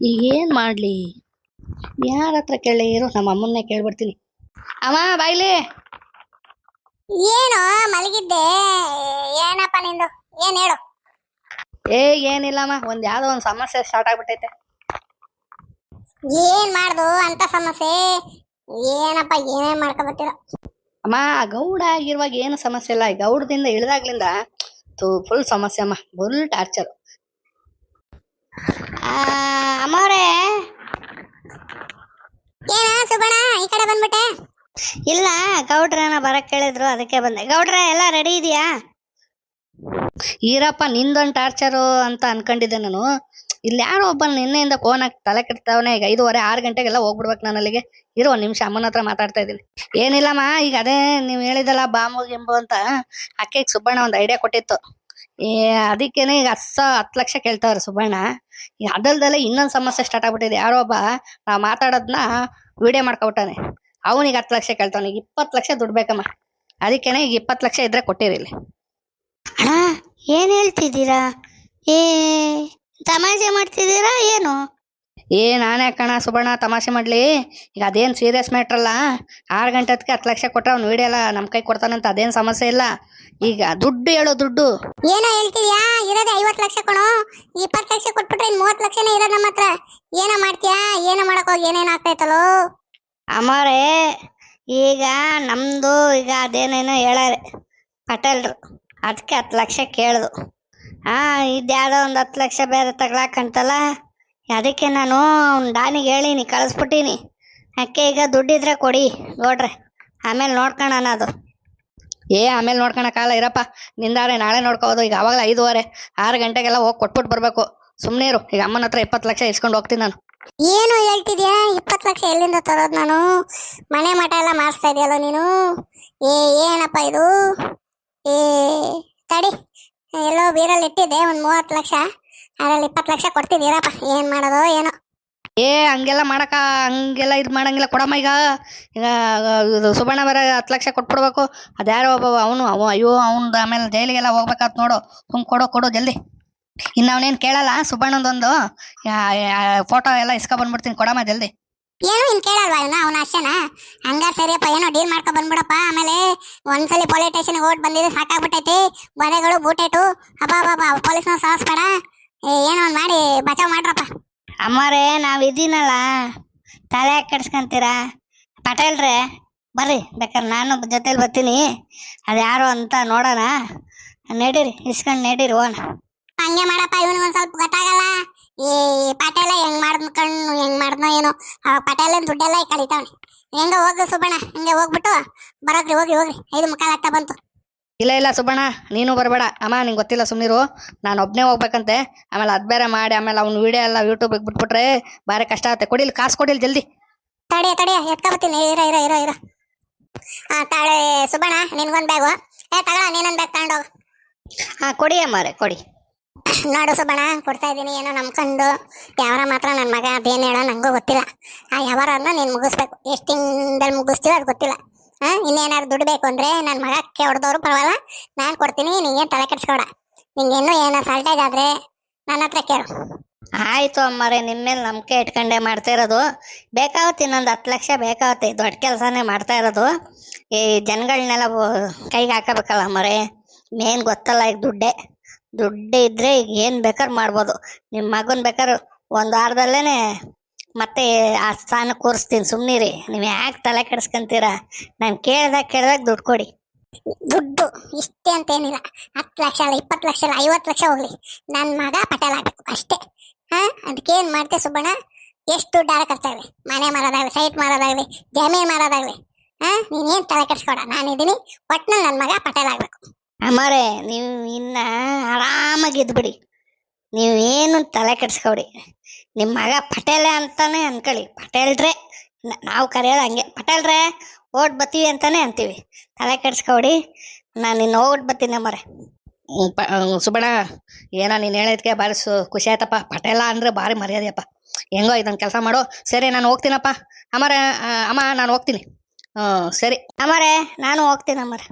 ಈಗ ಏನ್ ಮಾಡ್ಲಿ? ಯಾರ ಹತ್ರ ಕೇಳಿ? ಇರು, ನಮ್ಮ ಅಮ್ಮನ್ನೇ ಕೇಳ್ಬಿಡ್ತೀನಿ. ಅಮ್ಮ ಬಾಯ್ಲಿ. ಏನು ಮಲಗಿದ್ದೆ? ಏನಪ್ಪ ನಿಂದು? ಏನ್ ಹೇಳು. ಏನಿಲ್ಲಮ್ಮ, ಯಾವ್ದೋ ಒಂದ್ ಸಮಸ್ಯೆ ಸ್ಟಾರ್ಟ್ ಆಗ್ಬಿಟ್ಟೈತೆ. ಏನ್ ಮಾಡ್ದು ಅಂತ ಸಮಸ್ಯೆ? ಏನಪ್ಪ ಏನೇನ್ ಮಾಡ್ಕೊಬತ್ತೀರ? ಅಮ್ಮ, ಗೌಡ ಆಗಿರುವಾಗ ಏನು ಸಮಸ್ಯೆ ಇಲ್ಲ. ಈ ಗೌಡದಿಂದ ಇಳಿದಾಗ್ಲಿಂದ ಫುಲ್ ಸಮಸ್ಯೆ ಅಮ್ಮ, ಫುಲ್ ಟಾರ್ಚರ್. ಅಮ್ಮವ್ರೆ, ಏನ ಸುಬಣ ಈ ಕಡೆ ಬಂದ್ಬಿಟ್ಟೆ? ಇಲ್ಲ, ಗೌಡ್ರನ ಬರಕ್ ಕೇಳಿದ್ರು, ಅದಕ್ಕೆ ಬಂದೆ. ಗೌಡ್ರ ಎಲ್ಲ ರೆಡಿ ಇದೆಯಾ? ಈರಪ್ಪ, ನಿಂದೊಂದು ಟಾರ್ಚರು ಅಂತ ಅನ್ಕೊಂಡಿದ್ದೆ ನಾನು. ಇಲ್ಲಿ ಯಾರೋ ಒಬ್ಬ ನಿನ್ನೆಯಿಂದ ಫೋನ್ ಹಾಕಿ ತಲೆ ಕೆಡ್ತಾವನೆ. ಈಗ 5:30 6 ಗಂಟೆಗೆಲ್ಲ ಹೋಗ್ಬಿಡ್ಬೇಕು ನಾನು ಅಲ್ಲಿಗೆ. ಇರೋ ಒಂದ್ ನಿಮಿಷ, ಅಮ್ಮನ ಹತ್ರ ಮಾತಾಡ್ತಾ ಇದ್ದೀನಿ. ಏನಿಲ್ಲಮ್ಮ, ಈಗ ಅದೇ ನೀವು ಹೇಳಿದಲ್ಲ ಬಾಂಬು ಗಿಂಬು ಅಂತ, ಅಕ್ಕೆಗೆ ಸುಬ್ಬಣ್ಣ ಒಂದು ಐಡಿಯಾ ಕೊಟ್ಟಿತ್ತು. ಅದಕ್ಕೇನೆ ಈಗ 10 ಲಕ್ಷ ಕೇಳ್ತಾವ್ರೆ ಸುಬ್ಬಣ್ಣ. ಈಗ ಅದಲ್ದಲ್ಲೇ ಇನ್ನೊಂದು ಸಮಸ್ಯೆ ಸ್ಟಾರ್ಟ್ ಆಗ್ಬಿಟ್ಟಿದೆ. ಯಾರೋ ಒಬ್ಬ ನಾವು ಮಾತಾಡೋದನ್ನ ವಿಡಿಯೋ ಮಾಡ್ಕೊಬಿಟ್ಟಾನೆ. ಅವನಿಗೆ 10 ಲಕ್ಷ ಕೇಳ್ತಾವನೆ. ಈಗ 20 ಲಕ್ಷ ದುಡ್ಡು ಬೇಕಮ್ಮ. ಅದಕ್ಕೇನೆ ಈಗ 20 ಲಕ್ಷ ಇದ್ರೆ ಕೊಟ್ಟಿರಿಲಿ. ಅಣ್ಣ, ಏನ್ ಹೇಳ್ತಿದ್ದೀರಾ? ತಮಾಷೆ ಮಾಡ್ತಿದ್ದೀರಾ ಏನು? ನಾನೇ ಕಣ ಸುಬ್ಬಣ್ಣ, ತಮಾಷೆ ಮಾಡ್ಲಿ. ಈಗ ಅದೇನ್ ಸೀರಿಯಸ್ ಮ್ಯಾಟ್ರ್ ಅಲ್ಲ. 6 ಗಂಟೆ ಹೊತ್ತಿಗೆ 10 ಲಕ್ಷ ಕೊಟ್ರೆ ಅವ್ನು ವಿಡಿಯೋ ಎಲ್ಲ ನಮ್ಮ ಕೈ ಕೊಡ್ತಾನಂತ, ಅದೇನ್ ಸಮಸ್ಯೆ ಇಲ್ಲ. ಈಗ ದುಡ್ಡು ಹೇಳೋ ದುಡ್ಡು. ಏನೋ ಹೇಳ್ತಿದ್ಯಾ? ಇರೋದೇ 50 ಲಕ್ಷ ಕಣೋ. 20 ಲಕ್ಷ ಕೊಟ್ಬಿಟ್ರೆ 30 ಲಕ್ಷನೇ ಇರೋದು ನಮ್ಮ ಹತ್ರ. ಏನೋ ಮಾಡ್ತೀಯಾ? ಏನೋ ಮಾಡಕ್ ಹೋಗಿ ಏನೇನ್ ಆಗ್ತೈತಲ್ಲೋ. ಅಮ್ಮರೇ, ಈಗ ನಮ್ದು ಈಗ ಅದೇನೇನೋ ಹೇಳಾರೆ ಪಟೇಲ್ರು, ಅದಕ್ಕೆ 10 ಲಕ್ಷ ಕೇಳ್ದು. ಇದ್ಯಾವುದೋ ಒಂದು 10 ಲಕ್ಷ ಬೇರೆ ತಗೊಳಕಂತಲ್ಲ, ಅದಕ್ಕೆ ನಾನು ಡಾನಿಗೆ ಹೇಳಿನಿ, ಕಳಿಸ್ಬಿಟ್ಟಿನಿ. ಅಕ್ಕೆ ಈಗ ದುಡ್ಡಿದ್ರೆ ಕೊಡಿ ನೋಡ್ರೆ, ಆಮೇಲೆ ನೋಡ್ಕೊಳ್ಳೋಣ ಅದು. ಆಮೇಲೆ ನೋಡ್ಕೊಳಕ್ಕಾಗಲ್ಲ, ಇರಪ್ಪ. ನಿಂದಾರೆ ನಾಳೆ ನೋಡ್ಕೋಬೋದು. ಈಗ ಅವಾಗಲೇ 5:30 6 ಗಂಟೆಗೆಲ್ಲ ಹೋಗಿ ಕೊಟ್ಬಿಟ್ಟು ಬರ್ಬೇಕು. ಸುಮ್ಮನೆ ಇರು. ಈಗ ಅಮ್ಮನ ಹತ್ರ 20 ಲಕ್ಷ ಇಸ್ಕೊಂಡು ಹೋಗ್ತೀನಿ ನಾನು. ಏನು ಹೇಳ್ತಿದ್ಯಾ? 20 ಲಕ್ಷ ಎಲ್ಲಿಂದ ತರೋದು ನಾನು? ಮನೆ ಮಠ ಎಲ್ಲ ಮಾಡಿಸ್ತಾ ಇದೆಯಲ್ಲ ನೀನು. ಏನಪ್ಪ ಇದು? ತಡಿ, ಎಲ್ಲೋ ಬೀರಲ್ಲಿ ಇಟ್ಟಿದ್ದೆ ಒಂದು 30 ಲಕ್ಷ, ಅದ್ರಲ್ಲಿ 20 ಲಕ್ಷ ಕೊಡ್ತಿದ್ದೀರಪ್ಪ. ಏನ್ ಮಾಡೋದು ಏನೋ. ಹಂಗೆಲ್ಲ ಹಂಗೆಲ್ಲ ಇದು ಮಾಡಂಗಿಲ್ಲ. ಕೊಡಮ್ಮ ಈಗ. ಇದು ಸುಬ್ಬಣ್ಣ ಬೇರೆ 10 ಲಕ್ಷ ಕೊಟ್ಬಿಡ್ಬೇಕು. ಅದ್ಯಾರೋ ಒಬ್ಬ ಅಯ್ಯೋ ಅವ್ನು ಆಮೇಲೆ ಜೈಲಿಗೆಲ್ಲ ಹೋಗ್ಬೇಕಾತ್ ನೋಡು. ಕೊಡು ಜಲ್ದಿ. ಇನ್ನು ಅವನೇನು ಕೇಳಲ್ಲ. ಸುಬ್ಬಣ್ಣದೊಂದು ಫೋಟೋ ಎಲ್ಲ ಬಂದ್ಬಿಡ್ತೀನಿ. ಕೊಡಮ್ಮ ಜಲ್ದಿ. ಏನು ಇನ್ ಕೇಳಲ್ವಾ ಇವನ? ಅವನ ಅಷ್ಟೇನಾ? ಹಂಗ ಸರಿಯಪ್ಪ, ಏನೋ ಡೀಲ್ ಮಾಡ್ಕೊ ಬಂದ್ಬಿಡಪ್ಪ. ಆಮೇಲೆ ಒಂದ್ಸಲಿ ಪೊಲೀಸ್ ಸ್ಟೇಷನ್ಗೆ ಓಟ್ ಬಂದಿದ್ದು ಸಾಕಾಗ್ಬಿಟ್ಟೈತಿ. ಬದೆಗಳು ಬೂಟೇಟು ಅಬ್ಬಾ ಪೊಲೀಸ್ನ ಸಾಹಸ್ಬೇಡ. ಏನೋ ಒಂದು ಮಾಡಿ ಬಚಾವ್ ಮಾಡ್ರಪ್ಪ. ಅಮ್ಮರೇ, ನಾವಿದ್ದೀನಲ್ಲ, ತಲೆ ಕೆಡ್ಸ್ಕೊಂತೀರಾ? ಪಟೇಲ್ರೇ ಬರ್ರಿ, ಬೇಕಾದ್ರೆ ನಾನು ಜೊತೆಲಿ ಬರ್ತೀನಿ. ಅದ್ಯಾರು ಅಂತ ನೋಡೋಣ. ನಡೀರಿ, ಇಸ್ಕೊಂಡು ನಡೀರಿ ಹೋಣ. ಹಂಗೆ ಮಾಡಪ್ಪ, ಇವನಿಗೆ ಒಂದ್ ಸ್ವಲ್ಪ ಗೊತ್ತಾಗಲ್ಲ. ಈ ಪಟೇಲ ಹೆಂಗ್ ಮಾಡಿದ್ನೋ ಏನೋ. ಪಟೇಲನ್ ದುಡ್ಡೆಲ್ಲ ಕಳೀತಾವನಿ. ಹೆಂಗ ಹೋಗ್ರಿ ಸುಬ್ಬಣ್ಣ, ಹಿಂಗೆ ಹೋಗ್ಬಿಟ್ಟು ಬರೋಗ್ರಿ. ಹೋಗ್ರಿ 5:45 ಆಗ್ತಾ ಬಂತು. ಇಲ್ಲ ಸುಬ್ಬಣ್ಣ, ನೀನು ಬರಬೇಡ. ಅಮ್ಮ, ನಿಂಗೆ ಗೊತ್ತಿಲ್ಲ, ಸುಮ್ಮನಿರು. ನಾನು ಒಬ್ಬನೇ ಹೋಗ್ಬೇಕಂತೆ. ಆಮೇಲೆ ಅದು ಬೇರೆ ಮಾಡಿ ಆಮೇಲೆ ಅವ್ನು ವಿಡಿಯೋ ಎಲ್ಲ ಯೂಟ್ಯೂಬಿಗೆ ಬಿಟ್ಬಿಟ್ರೆ ಭಾರಿ ಕಷ್ಟ ಆಗುತ್ತೆ. ಕೊಡಿಲಿ, ಕಾಸು ಕೊಡಿಲಿ ಜಲ್ದಿ. ತಡಿಯ ಎತ್ಕೊಬತ್ತೀನಿ. ಇರೋ. ತಾಳೆ ಸುಬ್ಬಣ್ಣ, ನಿನ್ಗೊಂದು ಬ್ಯಾಗು. ತಗೊಳ, ನೀನೊಂದು ಬ್ಯಾಗ್ ತಗೊಂಡೋಗು. ಕೊಡಿ ಅಮ್ಮರೇ, ಕೊಡಿ. ನೋಡು ಸುಬ್ಬಣ್ಣ, ಕೊಡ್ತಾ ಇದ್ದೀನಿ. ಏನೋ ನಂಬ್ಕೊಂಡು ಯಾವಾರ ಮಾತ್ರ ನನ್ನ ಮಗ ಅದೇನು ಹೇಳೋ ನಂಗೂ ಗೊತ್ತಿಲ್ಲ. ಆ ಯಾವಾರನ್ನ ನೀನು ಮುಗಿಸ್ಬೇಕು. ಎಷ್ಟು ತಿಂಗಳಲ್ಲಿ ಮುಗಿಸ್ತೀವೋ ಅದು ಗೊತ್ತಿಲ್ಲ. ಇನ್ನೇನಾದ್ರು ದುಡ್ಡು ಬೇಕು ಅಂದರೆ ನನ್ನ ಮಗಕ್ಕೆ ಹೊಡೆದವರು ಪರವಾಗಿಲ್ಲ, ನಾನು ಕೊಡ್ತೀನಿ. ನೀನೇನು ತಲೆ ಕೆಡ್ಸ್ಕೊಡ. ನಿಂಗೇನು ಏನೋ ಸಾಲ್ಟೇಜ್ ಆದರೆ ನನ್ನ ಹತ್ರ ಕೇಳು. ಆಯಿತು ಅಮ್ಮರೇ, ನಿಮ್ಮ ಮೇಲೆ ನಂಬಿಕೆ ಇಟ್ಕೊಂಡೆ ಮಾಡ್ತಾ ಇರೋದು. ಬೇಕಾಗುತ್ತೆ, ಇನ್ನೊಂದು 10 ಲಕ್ಷ ಬೇಕಾಗುತ್ತೆ. ದೊಡ್ಡ ಕೆಲಸನೇ ಮಾಡ್ತಾ ಇರೋದು. ಈ ಜನಗಳನ್ನೆಲ್ಲ ಕೈಗೆ ಹಾಕಬೇಕಲ್ಲ ಅಮ್ಮರೇ. ಮೇನ್ ಗೊತ್ತಲ್ಲ, ಈಗ ದುಡ್ಡು ಇದ್ದರೆ ಈಗ ಏನು ಬೇಕಾದ್ರೆ ಮಾಡ್ಬೋದು. ನಿಮ್ಮ ಮಗನ ಬೇಕಾದ್ರೆ 1 ವಾರದಲ್ಲೇ ಮತ್ತೆ ಆ ಸ್ಥಾನಕ್ಕೆ ಕೂರಿಸ್ತೀನಿ. ಸುಮ್ಮನಿರಿ, ನೀವು ಯಾಕೆ ತಲೆ ಕೆಡಿಸ್ಕೊಂತೀರಾ? ನಾನು ಕೇಳ್ದಾಗ ದುಡ್ಡು ಕೊಡಿ. ದುಡ್ಡು ಇಷ್ಟೇ ಅಂತೇನಿಲ್ಲ. 10 ಲಕ್ಷ ಅಲ್ಲ, 20 ಲಕ್ಷ ಅಲ್ಲ, 50 ಲಕ್ಷ ಹೋಗ್ಲಿ. ನನ್ನ ಮಗ ಪಟೇಲ್ ಆಗಬೇಕು ಅಷ್ಟೇ. ಅದಕ್ಕೇನು ಮಾಡ್ತೆ ಸುಬ್ಬಣ್ಣ? ಎಷ್ಟು ದುಡ್ಡು ಖರ್ಚಾಗಲಿ, ಮನೆ ಮಾರೋದಾಗಲಿ, ಸೈಟ್ ಮಾರೋದಾಗಲಿ, ಜಮೀನು ಮಾರೋದಾಗಲಿ, ನೀನೇನು ತಲೆ ಕೆಡಿಸ್ಕೊಡ. ನಾನಿದ್ದೀನಿ. ಒಟ್ಟಿನಲ್ಲಿ ನನ್ನ ಮಗ ಪಟೇಲ್ ಆಗಬೇಕು. ಅಮ್ಮರೇ, ನೀವು ಇನ್ನು ಆರಾಮಾಗಿ ಇದ್ಬಿಡಿ. ನೀವೇನು ತಲೆ ಕೆಡಿಸ್ಕೊಬಿಡಿ. ನಿಮ್ಮ ಮಗ ಪಟೇಲೆ ಅಂತಾನೆ ಅನ್ಕೊಳ್ಳಿ. ಪಟೇಲ್ರೇ ನಾವು ಕರೆಯೋದು ಹಂಗೆ. ಪಟೇಲ್ರೇ ಓಟ್ ಬರ್ತೀವಿ ಅಂತಾನೆ ಅಂತೀವಿ. ತಲೆ ಕೆಡಿಸ್ಕೊಬಿಡಿ. ನಾನು ಇನ್ನು ಹೋಗ್ಬಿಟ್ಟು ಬರ್ತೀನಿ ಅಮ್ಮರೇ. ಸುಬ್ಬಣ್ಣ, ಏನೋ ನೀನು ಹೇಳಿದ್ಕೆ ಭಾರಿ ಖುಷಿ ಆಯ್ತಪ್ಪ. ಪಟೇಲ ಅಂದರೆ ಭಾರಿ ಮರ್ಯಾದೆಯಪ್ಪ. ಹೆಂಗೋ ಇದೊಂದು ಕೆಲಸ ಮಾಡೋ. ಸರಿ, ನಾನು ಹೋಗ್ತೀನಪ್ಪ. ಅಮ್ಮ, ನಾನು ಹೋಗ್ತೀನಿ. ಸರಿ ಅಮ್ಮರೇ, ನಾನು ಹೋಗ್ತೀನಿ ಅಮ್ಮರೇ.